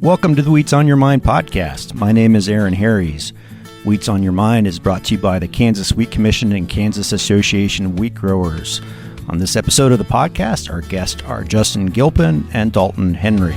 Welcome to the Wheat's on Your Mind podcast. My name is Aaron Harries. Wheat's on Your Mind is brought to you by the Kansas Wheat Commission and Kansas Association of Wheat Growers. On this episode of the podcast, our guests are Justin Gilpin and Dalton Henry.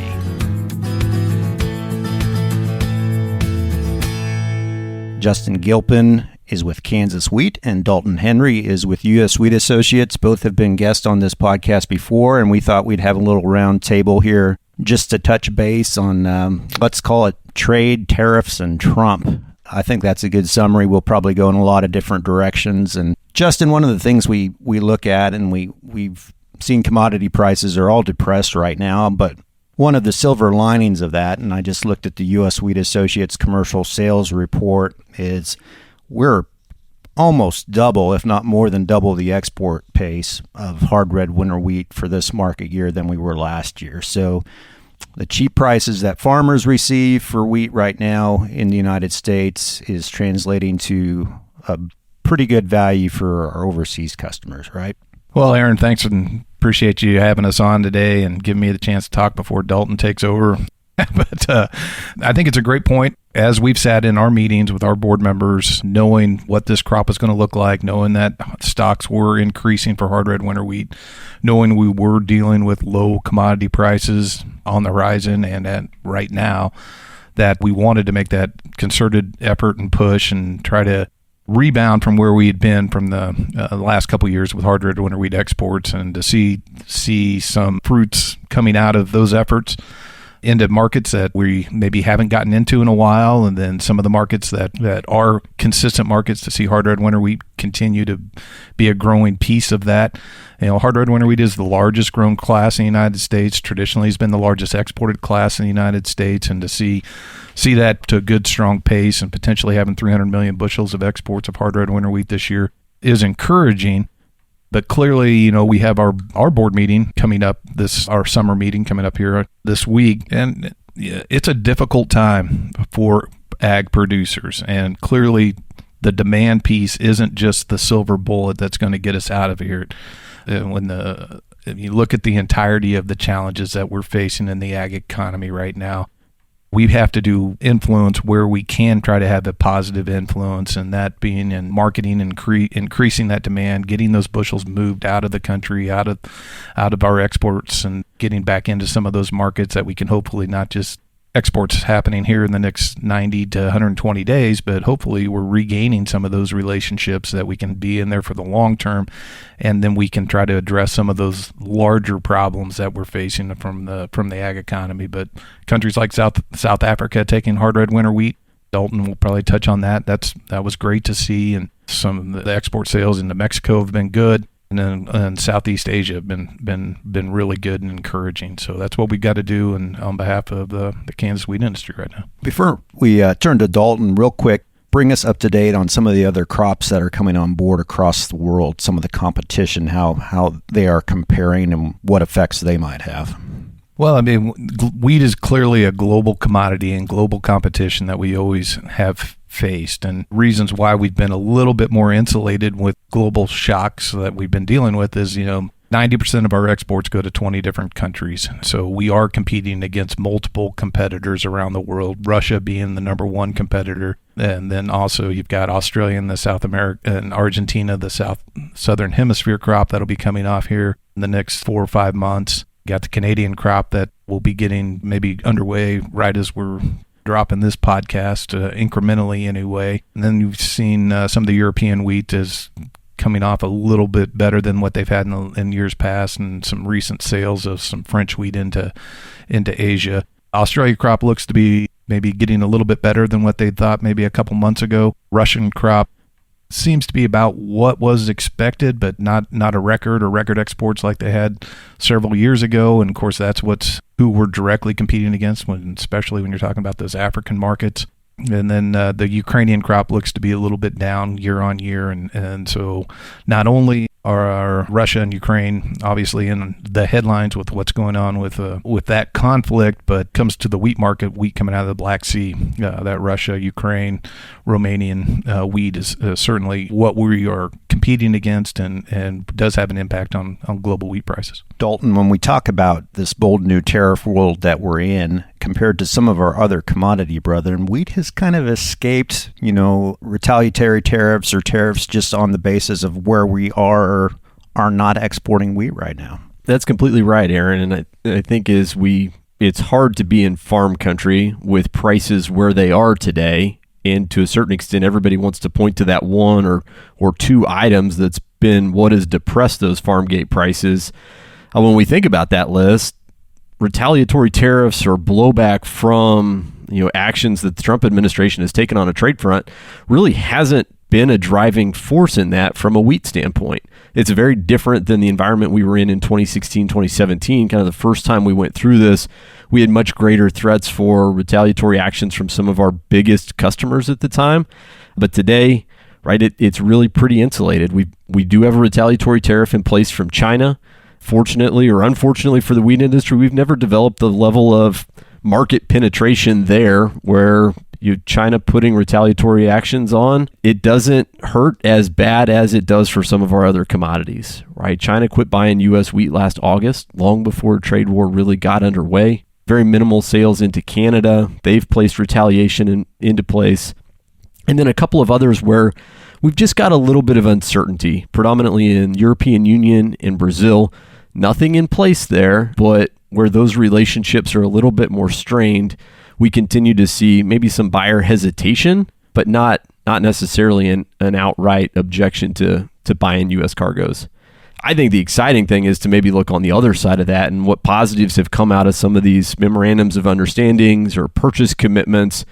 Justin Gilpin is with Kansas Wheat, and Dalton Henry is with U.S. Wheat Associates. Both have been guests on this podcast before, and we thought we'd have a little round table here just to touch base on, let's call it trade, tariffs, and Trump. I think that's a good summary. We'll probably go in a lot of different directions. And Justin, one of the things we look at, and we've seen commodity prices are all depressed right now, but one of the silver linings of that, and I just looked at the U.S. Wheat Associates commercial sales report, is we're almost double, if not more than double, the export pace of hard red winter wheat for this market year than we were last year. So the cheap prices that farmers receive for wheat right now in the United States is translating to a pretty good value for our overseas customers, right? Well, Aaron, thanks and appreciate you having us on today and giving me the chance to talk before Dalton takes over. But I think it's a great point. As we've sat in our meetings with our board members, knowing what this crop is going to look like, knowing that stocks were increasing for hard red winter wheat, knowing we were dealing with low commodity prices on the horizon and at right now, that we wanted to make that concerted effort and push and try to rebound from where we had been from the last couple of years with hard red winter wheat exports, and to see some fruits coming out of those efforts into markets that we maybe haven't gotten into in a while, and then some of the markets that are consistent markets to see hard red winter wheat continue to be a growing piece of that. You know, hard red winter wheat is the largest grown class in the United States. Traditionally, it's been the largest exported class in the United States, and to see that to a good, strong pace and potentially having 300 million bushels of exports of hard red winter wheat this year is encouraging. But clearly, you know, we have our board meeting coming up, our summer meeting coming up here this week, and it's a difficult time for ag producers. And clearly, the demand piece isn't just the silver bullet that's going to get us out of here. If you look at the entirety of the challenges that we're facing in the ag economy right now, we have to do influence where we can try to have a positive influence, and that being in marketing and increasing that demand, getting those bushels moved out of the country, out of our exports, and getting back into some of those markets that we can hopefully not just exports happening here in the next 90 to 120 days, but hopefully we're regaining some of those relationships that we can be in there for the long term, and then we can try to address some of those larger problems that we're facing from the ag economy. But countries like South Africa taking hard red winter wheat, Dalton will probably touch on that. That was great to see, and some of the export sales into Mexico have been good. And then Southeast Asia have been really good and encouraging. So that's what we got to do, and on behalf of the Kansas wheat industry right now. Before we turn to Dalton, real quick, bring us up to date on some of the other crops that are coming on board across the world, some of the competition, how they are comparing, and what effects they might have. Well, I mean, wheat is clearly a global commodity and global competition that we always have faced, and reasons why we've been a little bit more insulated with global shocks that we've been dealing with is, 90% of our exports go to 20 different countries. So we are competing against multiple competitors around the world, Russia being the number one competitor. And then also you've got Australia and the South America and Argentina, the southern hemisphere crop that'll be coming off here in the next 4 or 5 months. Got the Canadian crop that will be getting maybe underway right as we're dropping this podcast, incrementally anyway. And then you've seen some of the European wheat is coming off a little bit better than what they've had in years past, and some recent sales of some French wheat into Asia. Australia crop looks to be maybe getting a little bit better than what they thought maybe a couple months ago. Russian crop seems to be about what was expected, but not a record exports like they had several years ago. And of course, that's who we're directly competing against, especially when you're talking about those African markets. And then the Ukrainian crop looks to be a little bit down year on year. And so not only are Russia and Ukraine obviously in the headlines with what's going on with that conflict, but comes to the wheat market, wheat coming out of the Black Sea, that Russia, Ukraine, Romanian wheat is certainly what we are competing against, and does have an impact on global wheat prices. Dalton, when we talk about this bold new tariff world that we're in, compared to some of our other commodity brethren, wheat has kind of escaped, retaliatory tariffs or tariffs just on the basis of where we are not exporting wheat right now. That's completely right, Aaron. And I think it's hard to be in farm country with prices where they are today. And to a certain extent, everybody wants to point to that one or two items that's been what has depressed those farm gate prices. When we think about that list, retaliatory tariffs or blowback from actions that the Trump administration has taken on a trade front really hasn't been a driving force in that from a wheat standpoint. It's very different than the environment we were in 2016, 2017, kind of the first time we went through this. We had much greater threats for retaliatory actions from some of our biggest customers at the time. But today, right, it's really pretty insulated. We do have a retaliatory tariff in place from China. Fortunately or unfortunately for the wheat industry, we've never developed the level of market penetration there where China putting retaliatory actions on, it doesn't hurt as bad as it does for some of our other commodities, right? China quit buying U.S. wheat last August, long before trade war really got underway. Very minimal sales into Canada. They've placed retaliation into place. And then a couple of others where we've just got a little bit of uncertainty, predominantly in European Union and Brazil. Nothing in place there, but where those relationships are a little bit more strained, we continue to see maybe some buyer hesitation, but not necessarily an outright objection to buying U.S. cargoes. I think the exciting thing is to maybe look on the other side of that and what positives have come out of some of these memorandums of understandings or purchase commitments,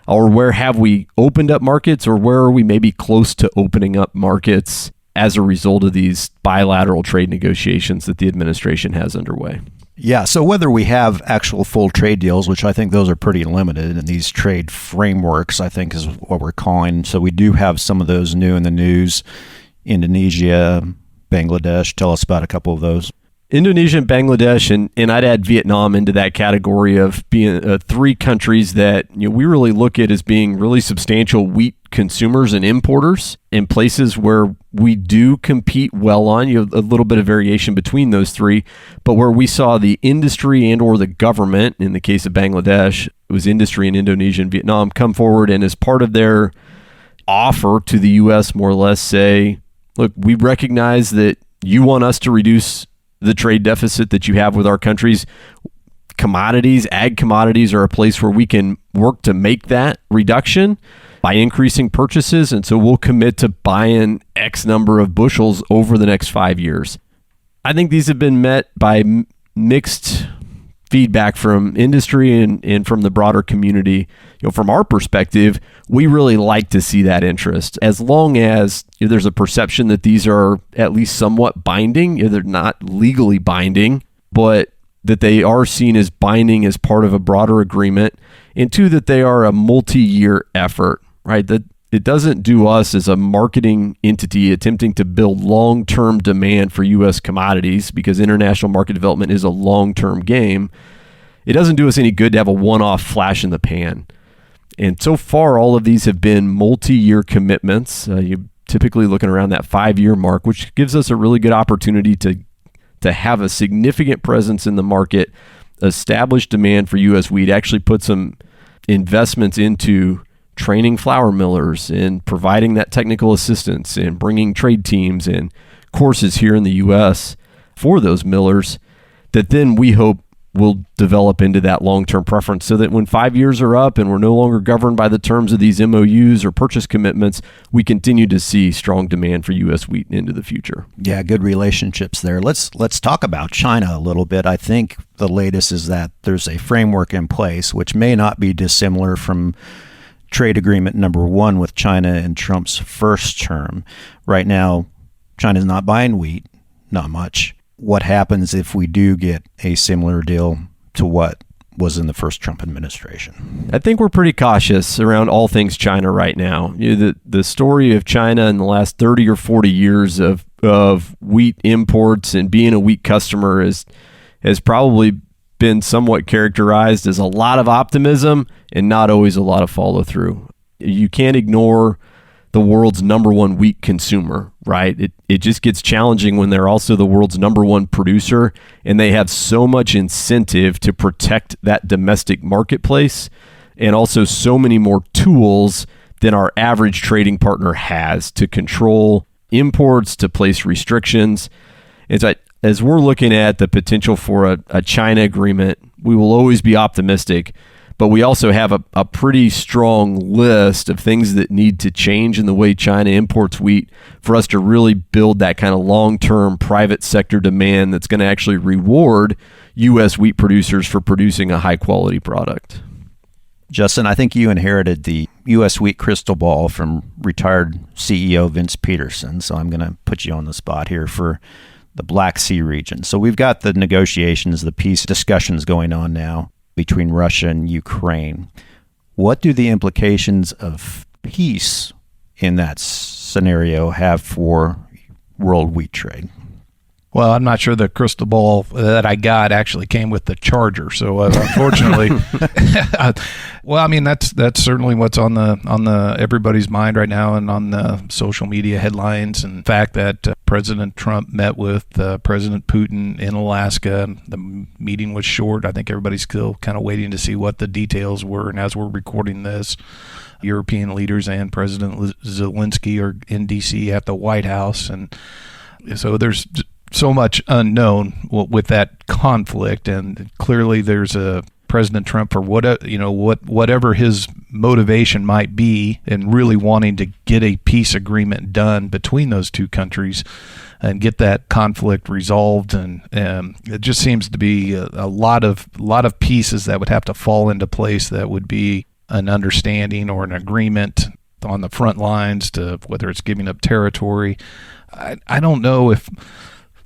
or where have we opened up markets, or where are we maybe close to opening up markets as a result of these bilateral trade negotiations that the administration has underway. Yeah, so whether we have actual full trade deals, which I think those are pretty limited, and these trade frameworks, I think is what we're calling. So we do have some of those new in the news. Indonesia, Bangladesh. Tell us about a couple of those. Indonesia and Bangladesh, and I'd add Vietnam into that category of being three countries that we really look at as being really substantial wheat consumers and importers in places where we do compete well on. A little bit of variation between those three, but where we saw the industry and or the government, in the case of Bangladesh, it was industry in Indonesia and Vietnam, come forward and as part of their offer to the U.S. more or less say, look, we recognize that you want us to reduce the trade deficit that you have with our countries. Commodities, ag commodities are a place where we can work to make that reduction by increasing purchases. And so we'll commit to buying X number of bushels over the next 5 years. I think these have been met by mixed feedback from industry and from the broader community. From our perspective, we really like to see that interest, as long as there's a perception that these are at least somewhat binding. They're not legally binding, but that they are seen as binding as part of a broader agreement, and two, that they are a multi-year effort, right? That it doesn't do us as a marketing entity attempting to build long-term demand for U.S. commodities, because international market development is a long-term game. It doesn't do us any good to have a one-off flash in the pan. And so far, all of these have been multi-year commitments. You're typically looking around that 5-year mark, which gives us a really good opportunity to have a significant presence in the market, establish demand for U.S. wheat, actually put some investments into training flour millers and providing that technical assistance and bringing trade teams and courses here in the U.S. for those millers that then we hope will develop into that long-term preference, so that when 5 years are up and we're no longer governed by the terms of these MOUs or purchase commitments, we continue to see strong demand for U.S. wheat into the future. Yeah, good relationships there. Let's talk about China a little bit. I think the latest is that there's a framework in place, which may not be dissimilar from trade agreement number 1 with China in Trump's first term. Right now, China's not buying wheat, not much. What happens if we do get a similar deal to what was in the first Trump administration? I think we're pretty cautious around all things China right now. The story of China in the last 30 or 40 years of wheat imports and being a wheat customer has probably been somewhat characterized as a lot of optimism and not always a lot of follow through. You can't ignore the world's number one wheat consumer, right? It just gets challenging when they're also the world's number one producer, and they have so much incentive to protect that domestic marketplace, and also so many more tools than our average trading partner has to control imports, to place restrictions. And so as we're looking at the potential for a China agreement, we will always be optimistic, but we also have a pretty strong list of things that need to change in the way China imports wheat for us to really build that kind of long-term private sector demand that's going to actually reward U.S. wheat producers for producing a high-quality product. Justin, I think you inherited the U.S. wheat crystal ball from retired CEO Vince Peterson, so I'm going to put you on the spot here for the Black Sea region. So we've got the negotiations, the peace discussions going on now between Russia and Ukraine. What do the implications of peace in that scenario have for world wheat trade? Well, I'm not sure the crystal ball that I got actually came with the charger. So unfortunately, well, I mean that's certainly what's on the everybody's mind right now, and on the social media headlines. And the fact that President Trump met with President Putin in Alaska. The meeting was short. I think everybody's still kind of waiting to see what the details were. And as we're recording this, European leaders and President Zelensky are in D.C. at the White House, and so there's so much unknown with that conflict, and clearly there's a President Trump, for whatever his motivation might be in really wanting to get a peace agreement done between those two countries and get that conflict resolved, and it just seems to be a lot of pieces that would have to fall into place that would be an understanding or an agreement on the front lines, to whether it's giving up territory. I don't know if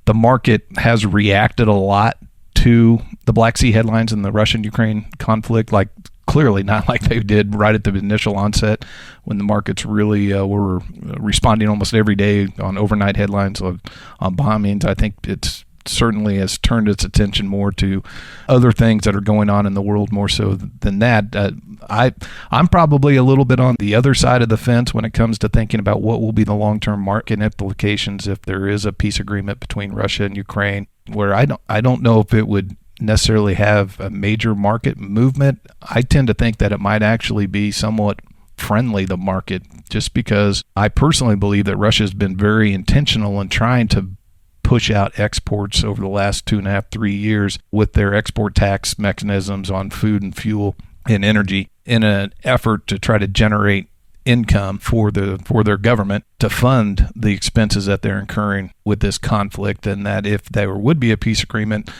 the market has reacted a lot to the Black Sea headlines and the Russian-Ukraine conflict, like clearly not like they did right at the initial onset when the markets really were responding almost every day on overnight headlines on bombings. I think it's certainly has turned its attention more to other things that are going on in the world more so than that. I'm probably a little bit on the other side of the fence when it comes to thinking about what will be the long-term market implications if there is a peace agreement between Russia and Ukraine, where I don't know if it would necessarily have a major market movement. I tend to think that it might actually be somewhat friendly, the market, just because I personally believe that Russia has been very intentional in trying to push out exports over the last 2.5, 3 years with their export tax mechanisms on food and fuel and energy, in an effort to try to generate income for their government to fund the expenses that they're incurring with this conflict. And that if there would be a peace agreement,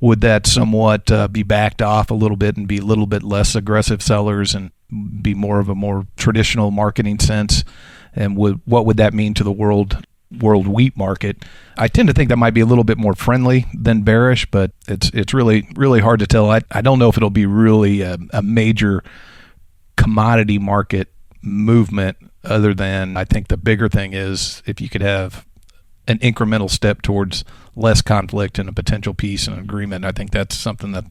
would that somewhat be backed off a little bit and be a little bit less aggressive sellers and be more of a more traditional marketing sense? And what would that mean to the world wheat market? I tend to think that might be a little bit more friendly than bearish, but it's really, really hard to tell. I don't know if it'll be really a major commodity market movement, other than I think the bigger thing is if you could have an incremental step towards less conflict and a potential peace and agreement. I think that's something that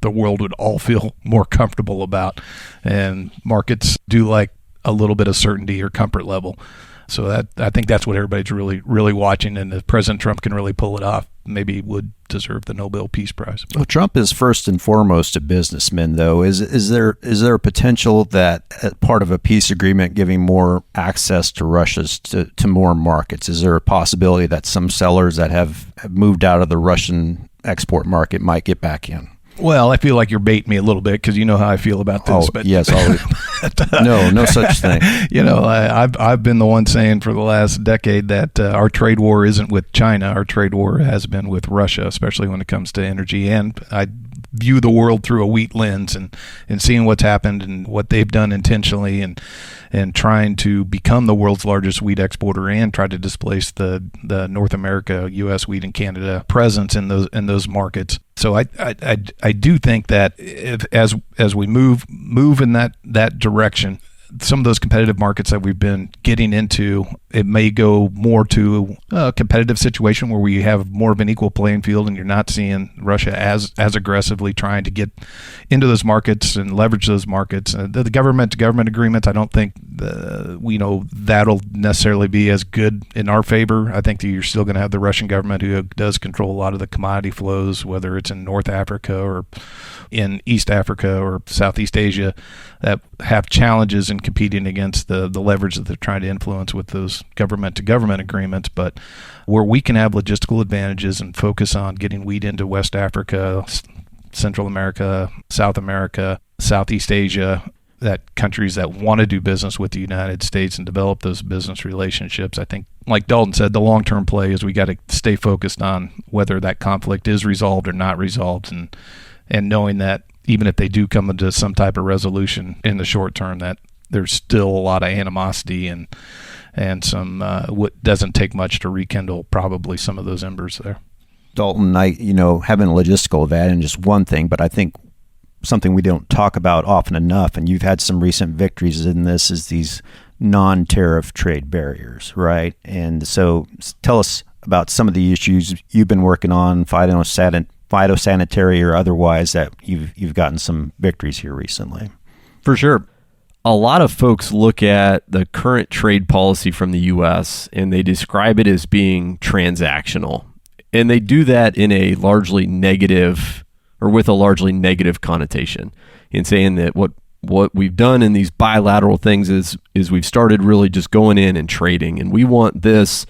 the world would all feel more comfortable about, and markets do like a little bit of certainty or comfort level. So I think that's what everybody's really, really watching, and if President Trump can really pull it off, maybe he would deserve the Nobel Peace Prize. Well, Trump is first and foremost a businessman, though. Is there a potential that part of a peace agreement giving more access to Russia's to more markets? Is there a possibility that some sellers that have moved out of the Russian export market might get back in? Well, I feel like you're baiting me a little bit because you know how I feel about this. Oh, but yes, always. No such thing. I've been the one saying for the last decade that our trade war isn't with China. Our trade war has been with Russia, especially when it comes to energy. And I view the world through a wheat lens, and seeing what's happened and what they've done intentionally and trying to become the world's largest wheat exporter and try to displace the North America, U.S. wheat and Canada presence in those markets. So I do think that as we move in that direction, some of those competitive markets that we've been getting into, it may go more to a competitive situation where we have more of an equal playing field, and you're not seeing Russia as aggressively trying to get into those markets and leverage those markets. The government-to-government agreements, I don't think we know that'll necessarily be as good in our favor. I think that you're still going to have the Russian government who does control a lot of the commodity flows, whether it's in North Africa or in East Africa or Southeast Asia, that have challenges in competing against the leverage that they're trying to influence with those government-to-government agreements. But where we can have logistical advantages and focus on getting wheat into West Africa, Central America, South America, Southeast Asia, that countries that want to do business with the United States and develop those business relationships. I think, like Dalton said, the long-term play is we got to stay focused on whether that conflict is resolved or not resolved, and knowing that even if they do come into some type of resolution in the short term, that there's still a lot of animosity and some what doesn't take much to rekindle probably some of those embers there. Dalton, having a logistical advantage is one thing, but I think something we don't talk about often enough, and you've had some recent victories in this, is these non-tariff trade barriers, right? And so tell us about some of the issues you've been working on, phytosanitary or otherwise, that you've gotten some victories here recently. For sure. A lot of folks look at the current trade policy from the U.S. and they describe it as being transactional. And they do that in a largely negative, or with a largely negative connotation, in saying that what we've done in these bilateral things is we've started really just going in and trading, and we want this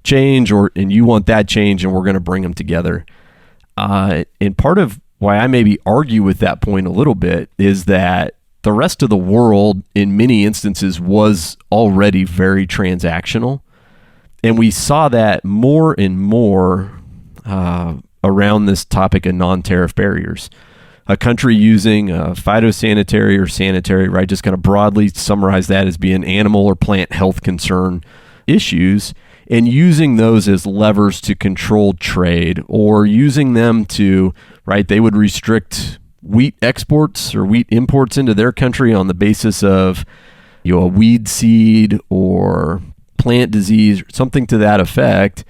change and you want that change, and we're going to bring them together. And part of why I maybe argue with that point a little bit is that the rest of the world in many instances was already very transactional. And we saw that more and more around this topic of non-tariff barriers. A country using phytosanitary or sanitary, right, just kind of broadly summarize that as being animal or plant health concern issues, and using those as levers to control trade, or using them to, right, they would restrict wheat exports or wheat imports into their country on the basis of, a weed seed or plant disease, something to that effect,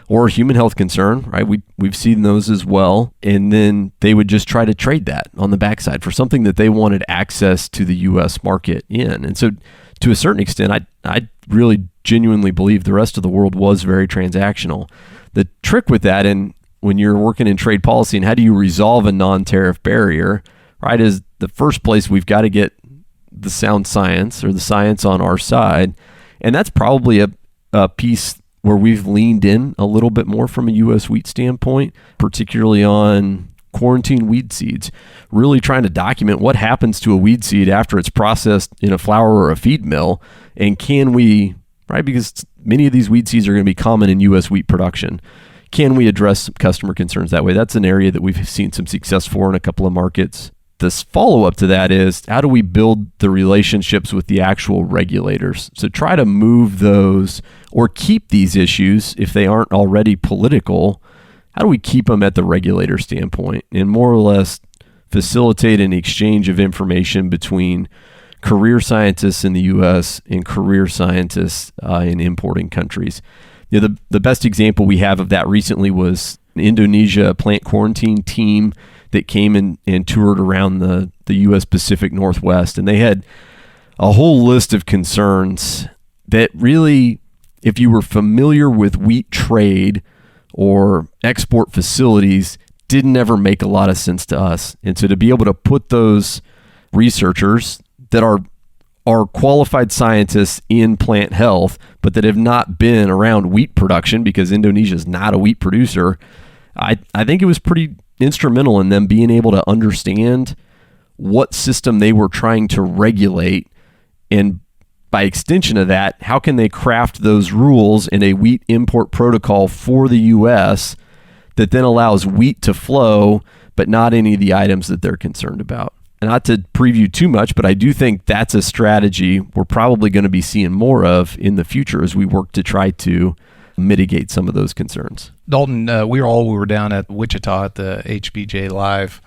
or human health concern, right? We've seen those as well. And then they would just try to trade that on the backside for something that they wanted access to the U.S. market in. And so to a certain extent, I really genuinely believe the rest of the world was very transactional. The trick with that, and when you're working in trade policy and how do you resolve a non-tariff barrier, right, is the first place we've got to get the sound science or the science on our side. And that's probably a piece where we've leaned in a little bit more from a U.S. wheat standpoint, particularly on quarantine weed seeds, really trying to document what happens to a weed seed after it's processed in a flour or a feed mill. And can we, right, because many of these weed seeds are going to be common in U.S. wheat production, can we address customer concerns that way? That's an area that we've seen some success for in a couple of markets. This follow-up to that is, how do we build the relationships with the actual regulators? So try to move those or keep these issues, if they aren't already political, how do we keep them at the regulator standpoint and more or less facilitate an exchange of information between career scientists in the U.S. and career scientists in importing countries? The best example we have of that recently was Indonesia plant quarantine team that came and toured around the U.S. Pacific Northwest. And they had a whole list of concerns that really, if you were familiar with wheat trade or export facilities, didn't ever make a lot of sense to us. And so to be able to put those researchers that are qualified scientists in plant health, but that have not been around wheat production, because Indonesia is not a wheat producer, I think it was pretty instrumental in them being able to understand what system they were trying to regulate, and by extension of that, how can they craft those rules in a wheat import protocol for the U.S. that then allows wheat to flow, but not any of the items that they're concerned about. And not to preview too much, but I do think that's a strategy we're probably going to be seeing more of in the future as we work to try to mitigate some of those concerns. Dalton, we were down at Wichita at the HBJ Live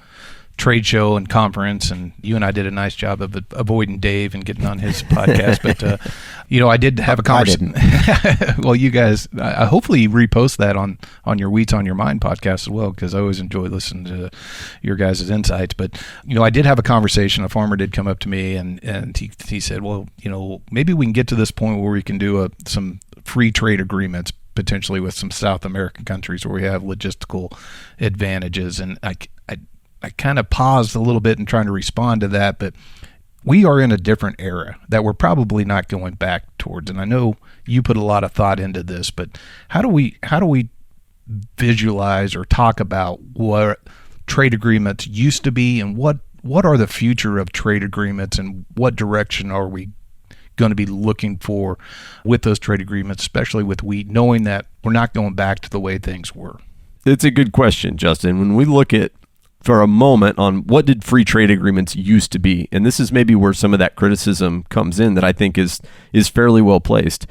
trade show and conference, and you and I did a nice job of avoiding Dave and getting on his podcast. But I did have a conversation. Well, you guys, hopefully you repost that on your Wheats on Your Mind podcast as well, because I always enjoy listening to your guys' insights. But I did have a conversation. A farmer did come up to me and he said, well, maybe we can get to this point where we can do some free trade agreements potentially with some South American countries where we have logistical advantages. And I kind of paused a little bit in trying to respond to that, but we are in a different era that we're probably not going back towards. And I know you put a lot of thought into this, but how do we visualize or talk about what trade agreements used to be, and what are the future of trade agreements, and what direction are we going to be looking for with those trade agreements, especially with wheat, knowing that we're not going back to the way things were? It's a good question, Justin. When we look at for a moment on what did free trade agreements used to be, and this is maybe where some of that criticism comes in that I think is fairly well placed,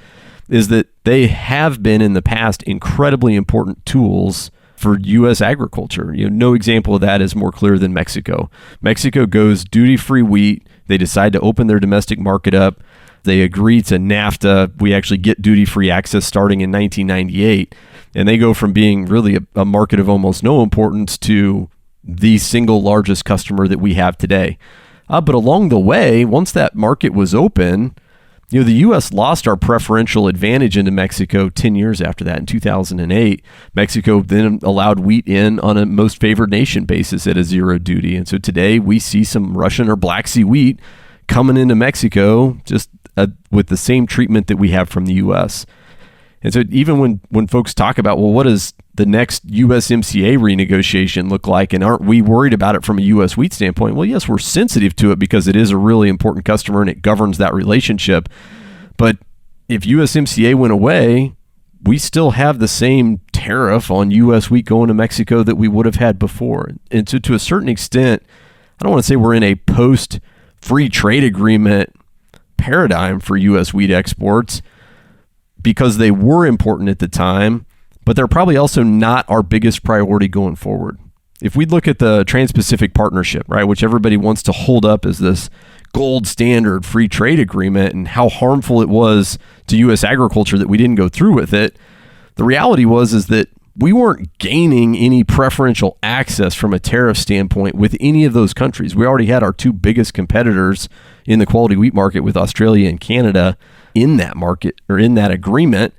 is that they have been in the past incredibly important tools for U.S. agriculture. No example of that is more clear than Mexico. Mexico goes duty-free wheat. They decide to open their domestic market up. They agree to NAFTA. We actually get duty-free access starting in 1998, and they go from being really a market of almost no importance to the single largest customer that we have today. But along the way, once that market was open, the U.S. lost our preferential advantage into Mexico 10 years after that. In 2008, Mexico then allowed wheat in on a most favored nation basis at a zero duty. And so today we see some Russian or Black Sea wheat coming into Mexico just with the same treatment that we have from the U.S. And so even when folks talk about, well, what does the next USMCA renegotiation look like, and aren't we worried about it from a U.S. wheat standpoint? Well, yes, we're sensitive to it because it is a really important customer and it governs that relationship. But if USMCA went away, we still have the same tariff on U.S. wheat going to Mexico that we would have had before. And so to a certain extent, I don't want to say we're in a post-free trade agreement paradigm for U.S. wheat exports, because they were important at the time, but they're probably also not our biggest priority going forward. If we look at the Trans-Pacific Partnership, right, which everybody wants to hold up as this gold standard free trade agreement and how harmful it was to U.S. agriculture that we didn't go through with it, the reality is that we weren't gaining any preferential access from a tariff standpoint with any of those countries. We already had our two biggest competitors in the quality wheat market with Australia and Canada in that market or in that agreement,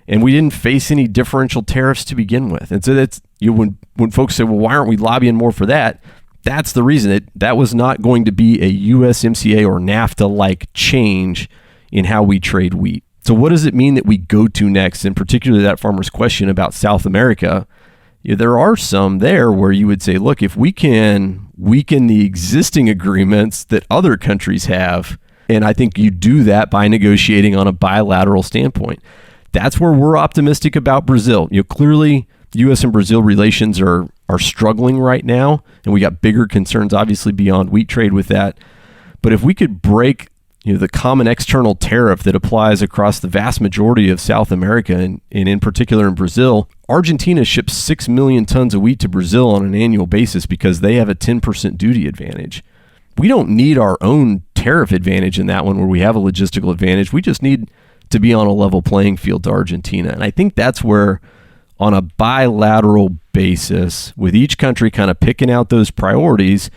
and we didn't face any differential tariffs to begin with. And so that's when folks say, well, why aren't we lobbying more for that? That's the reason. That was not going to be a USMCA or NAFTA-like change in how we trade wheat. So what does it mean that we go to next? And particularly that farmer's question about South America, there are some there where you would say, look, if we can weaken the existing agreements that other countries have, and I think you do that by negotiating on a bilateral standpoint. That's where we're optimistic about Brazil. Clearly, U.S. and Brazil relations are struggling right now, and we got bigger concerns, obviously, beyond wheat trade with that. But if we could break the common external tariff that applies across the vast majority of South America, and in particular in Brazil, Argentina ships 6 million tons of wheat to Brazil on an annual basis because they have a 10% duty advantage. We don't need our own tariff advantage in that one where we have a logistical advantage. We just need to be on a level playing field to Argentina. And I think that's where, on a bilateral basis, with each country kind of picking out those priorities,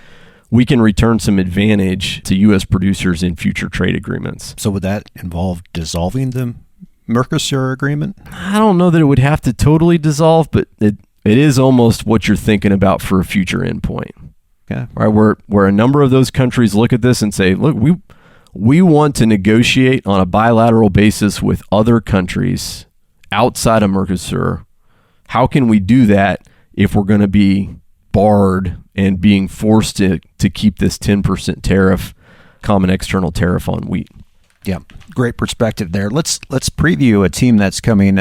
we can return some advantage to U.S. producers in future trade agreements. So would that involve dissolving the Mercosur agreement? I don't know that it would have to totally dissolve, but it is almost what you're thinking about for a future endpoint. Okay. Right, where a number of those countries look at this and say, look, we want to negotiate on a bilateral basis with other countries outside of Mercosur. How can we do that if we're going to be barred and being forced to keep this 10% tariff, common external tariff on wheat? Yeah, great perspective there. Let's preview a team that's coming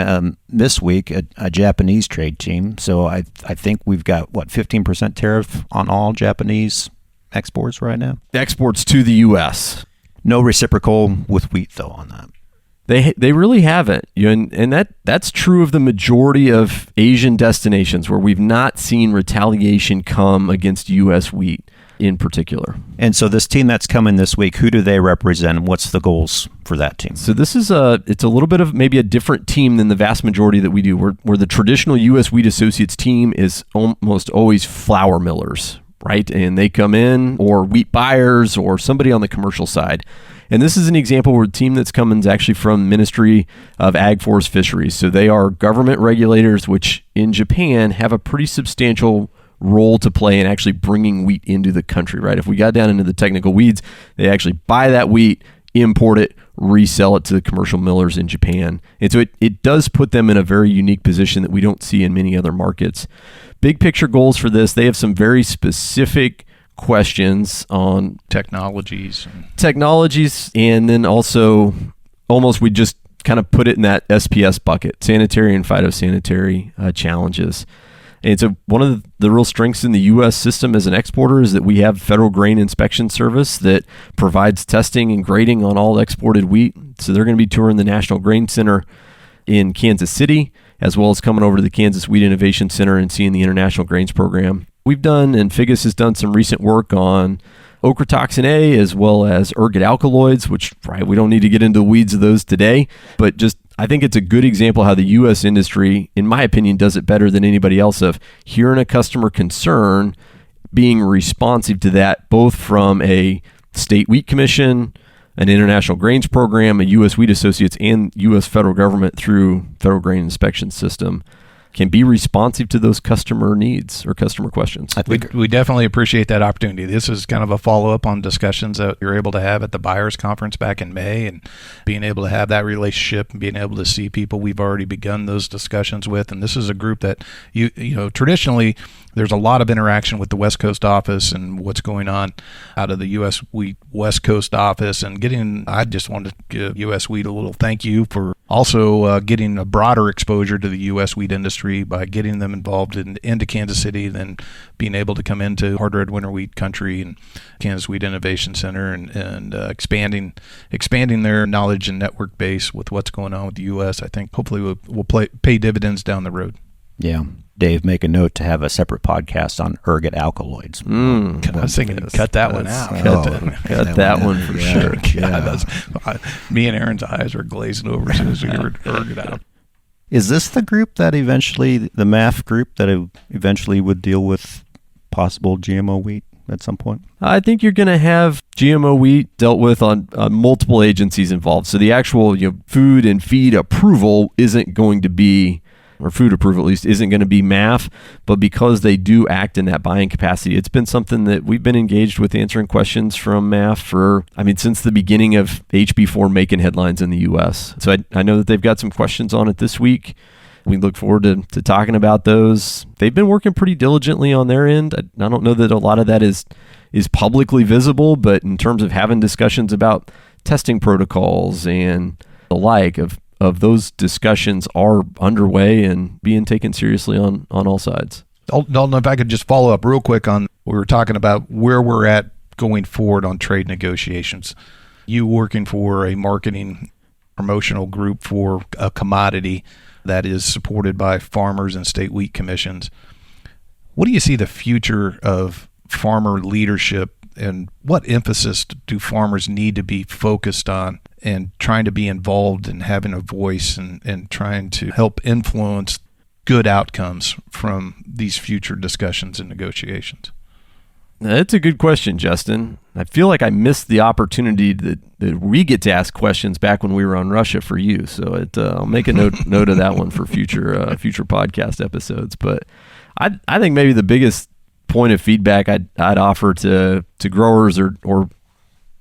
this week, a Japanese trade team. So I think we've got, 15% tariff on all Japanese exports right now? Exports to the U.S. No reciprocal with wheat, though, on that. They really haven't. And that's true of the majority of Asian destinations where we've not seen retaliation come against U.S. wheat in particular. And so this team that's coming this week, who do they represent? What's the goals for that team? So this is it's a little bit of maybe a different team than the vast majority that we do. Where the traditional U.S. Wheat Associates team is almost always flour millers, right? And they come in, or wheat buyers, or somebody on the commercial side. And this is an example where the team that's coming is actually from Ministry of Ag, Forest, Fisheries. So they are government regulators, which in Japan have a pretty substantial role to play in actually bringing wheat into the country, right? If we got down into the technical weeds, they actually buy that wheat, import it, resell it to the commercial millers in Japan. And so it does put them in a very unique position that we don't see in many other markets. Big picture goals for this, they have some very specific questions on technologies, and then also almost we just kind of put it in that SPS bucket, sanitary and phytosanitary challenges. And so one of the real strengths in the U.S. system as an exporter is that we have Federal Grain Inspection Service that provides testing and grading on all exported wheat. So they're going to be touring the National Grain Center in Kansas City, as well as coming over to the Kansas Wheat Innovation Center and seeing the International Grains Program. We've done, and FIGUS has done some recent work on ochratoxin A as well as ergot alkaloids, which, right, we don't need to get into the weeds of those today, but just I think it's a good example how the U.S. industry, in my opinion, does it better than anybody else of hearing a customer concern, being responsive to that, both from a state wheat commission, an international grains program, a U.S. Wheat Associates, and U.S. federal government through Federal Grain Inspection System, can be responsive to those customer needs or customer questions. We definitely appreciate that opportunity. This is kind of a follow-up on discussions that you're able to have at the Buyers Conference back in May, and being able to have that relationship and being able to see people we've already begun those discussions with. And this is a group that, you know, traditionally there's a lot of interaction with the West Coast office and what's going on out of the U.S. Wheat West Coast office, and I just wanted to give U.S. Wheat a little thank you for also getting a broader exposure to the U.S. wheat industry by getting them involved into Kansas City, then being able to come into hard red winter wheat country and Kansas Wheat Innovation Center and expanding their knowledge and network base with what's going on with the U.S. I think hopefully will pay dividends down the road. Yeah. Dave, make a note to have a separate podcast on ergot alkaloids. I was thinking, cut that one out. Cut that one for sure. Me and Aaron's eyes were glazing over as soon as we heard ergot out. Is this the group that eventually, the MAF group that eventually would deal with possible GMO wheat at some point? I think you're going to have GMO wheat dealt with on multiple agencies involved. So the actual food and feed approval isn't going to be, or food approval at least, isn't going to be MAF, but because they do act in that buying capacity, it's been something that we've been engaged with answering questions from MAF since the beginning of HB4 making headlines in the U.S. So I know that they've got some questions on it this week. We look forward to talking about those. They've been working pretty diligently on their end. I don't know that a lot of that is publicly visible, but in terms of having discussions about testing protocols and the like of those discussions are underway and being taken seriously on all sides. Dalton, if I could just follow up real quick on, we were talking about where we're at going forward on trade negotiations. You working for a marketing promotional group for a commodity that is supported by farmers and state wheat commissions. What do you see the future of farmer leadership, and what emphasis do farmers need to be focused on and trying to be involved and having a voice and trying to help influence good outcomes from these future discussions and negotiations? That's a good question, Justin. I feel like I missed the opportunity that we get to ask questions back when we were on Russia for you. So I'll make a note of that one for future podcast episodes. But I think maybe the biggest point of feedback I'd offer to growers or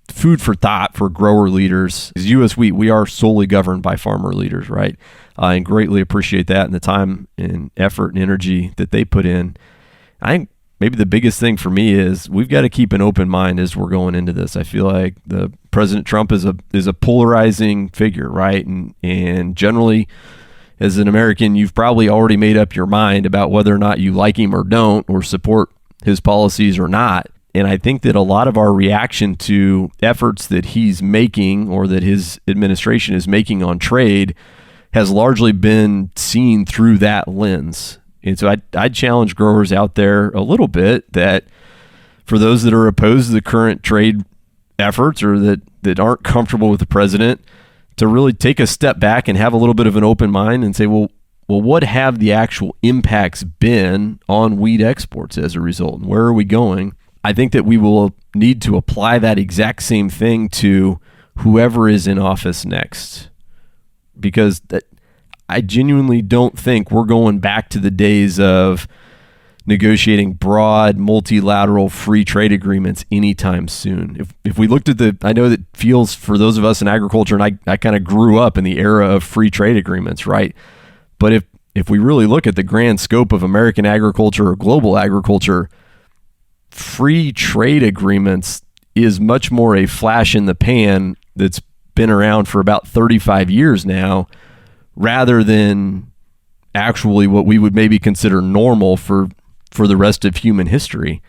food for thought for grower leaders is U.S. Wheat. We are solely governed by farmer leaders, right? And greatly appreciate that and the time and effort and energy that they put in. I think maybe the biggest thing for me is we've got to keep an open mind as we're going into this. I feel like the President Trump is a polarizing figure, right? And generally, as an American, you've probably already made up your mind about whether or not you like him or don't, or support his policies or not. And I think that a lot of our reaction to efforts that he's making or that his administration is making on trade has largely been seen through that lens. And so I'd challenge growers out there a little bit that for those that are opposed to the current trade efforts or that aren't comfortable with the president, to really take a step back and have a little bit of an open mind and say, well, what have the actual impacts been on wheat exports as a result? And where are we going? I think that we will need to apply that exact same thing to whoever is in office next, because I genuinely don't think we're going back to the days of negotiating broad, multilateral free trade agreements anytime soon. If we looked at I know that feels for those of us in agriculture, and I kind of grew up in the era of free trade agreements, right? But if we really look at the grand scope of American agriculture or global agriculture, free trade agreements is much more a flash in the pan that's been around for about 35 years now, rather than actually what we would maybe consider normal for the rest of human history.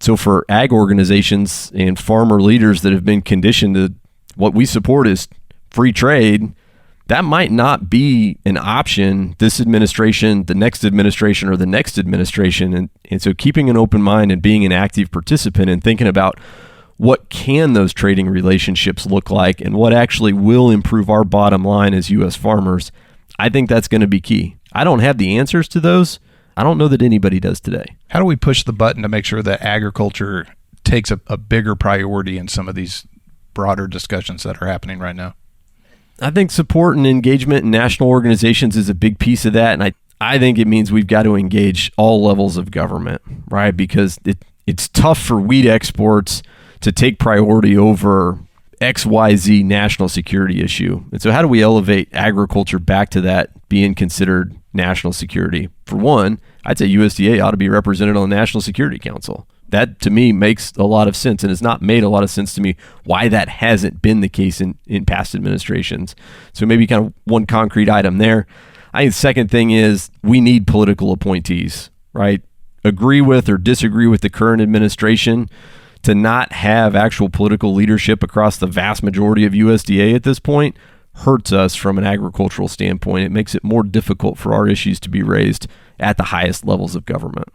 So for ag organizations and farmer leaders that have been conditioned to what we support is free trade, that might not be an option this administration, the next administration, or the next administration. And so keeping an open mind and being an active participant and thinking about what can those trading relationships look like and what actually will improve our bottom line as U.S. farmers, I think that's going to be key. I don't have the answers to those. I don't know that anybody does today. How do we push the button to make sure that agriculture takes a bigger priority in some of these broader discussions that are happening right now? I think support and engagement in national organizations is a big piece of that. And I think it means we've got to engage all levels of government, right? Because it's tough for wheat exports to take priority over XYZ national security issue. And so how do we elevate agriculture back to that being considered national security? For one, I'd say USDA ought to be represented on the National Security Council. That, to me, makes a lot of sense, and it's not made a lot of sense to me why that hasn't been the case in past administrations. So maybe kind of one concrete item there. I think the second thing is we need political appointees, right? Agree with or disagree with the current administration, to not have actual political leadership across the vast majority of USDA at this point hurts us from an agricultural standpoint. It makes it more difficult for our issues to be raised at the highest levels of government.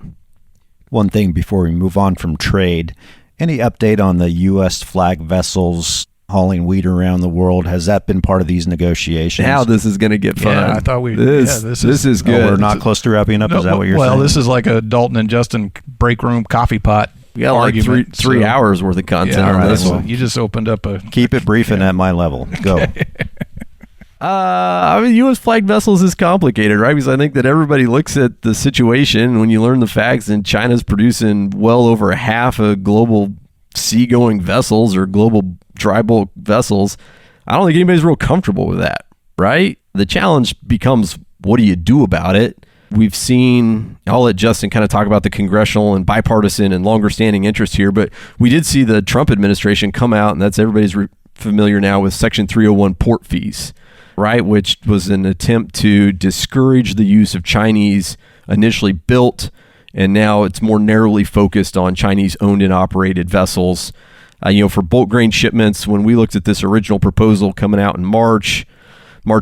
One thing before we move on from trade, any update on the U.S. flag vessels hauling wheat around the world? Has that been part of these negotiations? Now this is going to get fun. Yeah, I thought this is good. Oh, we're not close to wrapping up. No, is that what you're saying? Well, this is like a Dalton and Justin break room coffee pot. We got like three hours worth of content on this one. You just opened up a... Keep it brief and at my level. Go. U.S. flagged vessels is complicated, right? Because I think that everybody looks at the situation when you learn the facts, and China's producing well over half of global seagoing vessels or global dry bulk vessels. I don't think anybody's real comfortable with that, right? The challenge becomes, what do you do about it? We've seen, I'll let Justin kind of talk about the congressional and bipartisan and longer standing interest here, but we did see the Trump administration come out, and that's everybody's familiar now with Section 301 port fees, right? Which was an attempt to discourage the use of Chinese initially built, and now it's more narrowly focused on Chinese owned and operated vessels. For bulk grain shipments, when we looked at this original proposal coming out in March,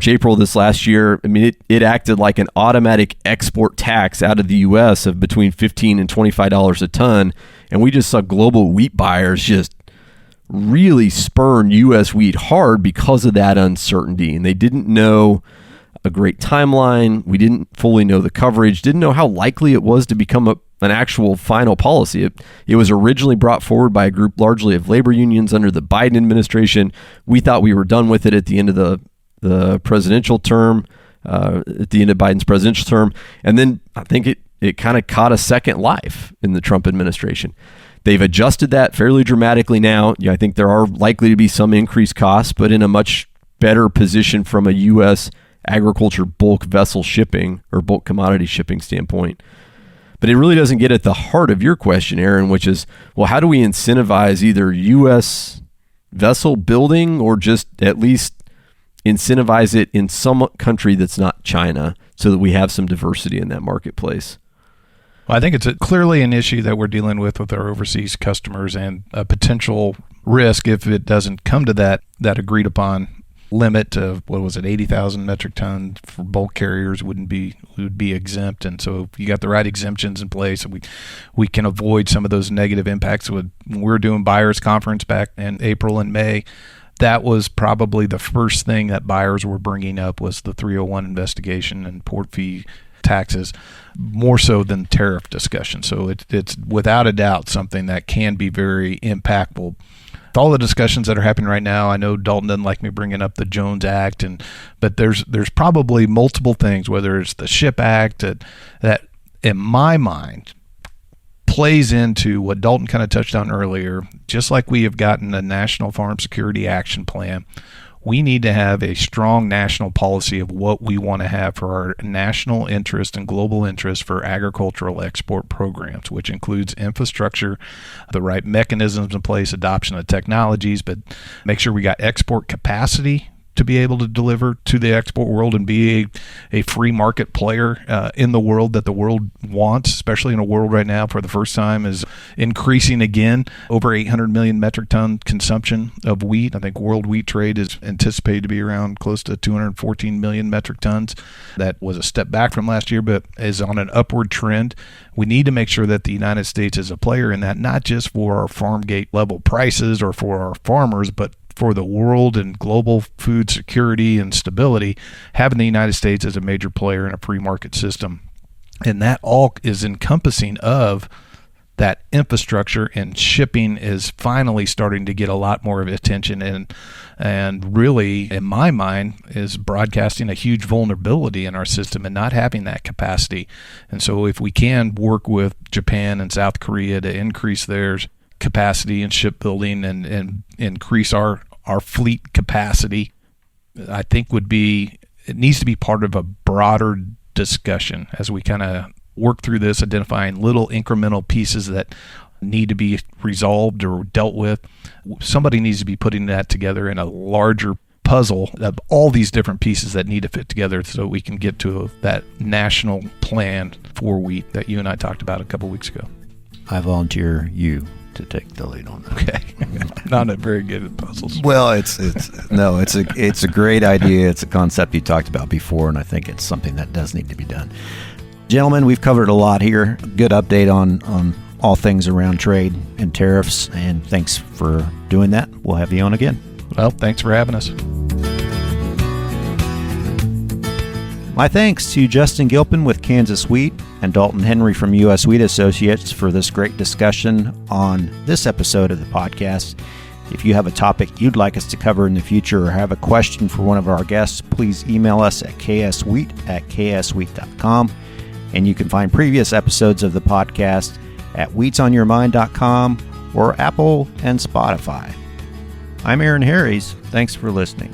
April this last year, I mean, it acted like an automatic export tax out of the U.S. of between $15 and $25 a ton. And we just saw global wheat buyers just really spurn U.S. wheat hard because of that uncertainty. And they didn't know a great timeline. We didn't fully know the coverage, didn't know how likely it was to become an actual final policy. It was originally brought forward by a group largely of labor unions under the Biden administration. We thought we were done with it at the end of the presidential term, at the end of Biden's presidential term. And then I think it kind of caught a second life in the Trump administration. They've adjusted that fairly dramatically now. I think there are likely to be some increased costs, but in a much better position from a U.S. agriculture bulk vessel shipping or bulk commodity shipping standpoint. But it really doesn't get at the heart of your question, Aaron, which is, well, how do we incentivize either U.S. vessel building or just at least incentivize it in some country that's not China so that we have some diversity in that marketplace? Well, I think it's clearly an issue that we're dealing with our overseas customers, and a potential risk if it doesn't come to that agreed upon limit of 80,000 metric tons for bulk carriers would be exempt. And so if you got the right exemptions in place, we can avoid some of those negative impacts. When we were doing buyers conference back in April and May, that was probably the first thing that buyers were bringing up was the 301 investigation and port fee taxes, more so than tariff discussion. So it's without a doubt something that can be very impactful. With all the discussions that are happening right now, I know Dalton doesn't like me bringing up the Jones Act, but there's probably multiple things, whether it's the SHIP Act that in my mind plays into what Dalton kind of touched on earlier. Just like we have gotten a National Farm Security Action Plan, we need to have a strong national policy of what we want to have for our national interest and global interest for agricultural export programs, which includes infrastructure, the right mechanisms in place, adoption of technologies, but make sure we got export capacity to be able to deliver to the export world and be a free market player in the world that the world wants, especially in a world right now for the first time is increasing again, over 800 million metric ton consumption of wheat. I think world wheat trade is anticipated to be around close to 214 million metric tons. That was a step back from last year, but is on an upward trend. We need to make sure that the United States is a player in that, not just for our farm gate level prices or for our farmers, but for the world and global food security and stability, having the United States as a major player in a free market system. And that all is encompassing of that infrastructure, and shipping is finally starting to get a lot more of attention and really, in my mind, is broadcasting a huge vulnerability in our system and not having that capacity. And so if we can work with Japan and South Korea to increase theirs capacity and shipbuilding and increase our fleet capacity, I think it needs to be part of a broader discussion as we kind of work through this, identifying little incremental pieces that need to be resolved or dealt with. Somebody needs to be putting that together in a larger puzzle of all these different pieces that need to fit together so we can get to that national plan for wheat that you and I talked about a couple weeks ago. I volunteer you to take the lead on that. Okay. Not very good at puzzles. Well, it's a great idea. It's a concept you talked about before, and I think it's something that does need to be done. Gentlemen, we've covered a lot here. Good update on all things around trade and tariffs, and thanks for doing that. We'll have you on again. Well, thanks for having us. My thanks to Justin Gilpin with Kansas Wheat and Dalton Henry from U.S. Wheat Associates for this great discussion on this episode of the podcast. If you have a topic you'd like us to cover in the future or have a question for one of our guests, please email us at kswheat@kswheat.com. And you can find previous episodes of the podcast at wheatsonyourmind.com or Apple and Spotify. I'm Aaron Harries. Thanks for listening.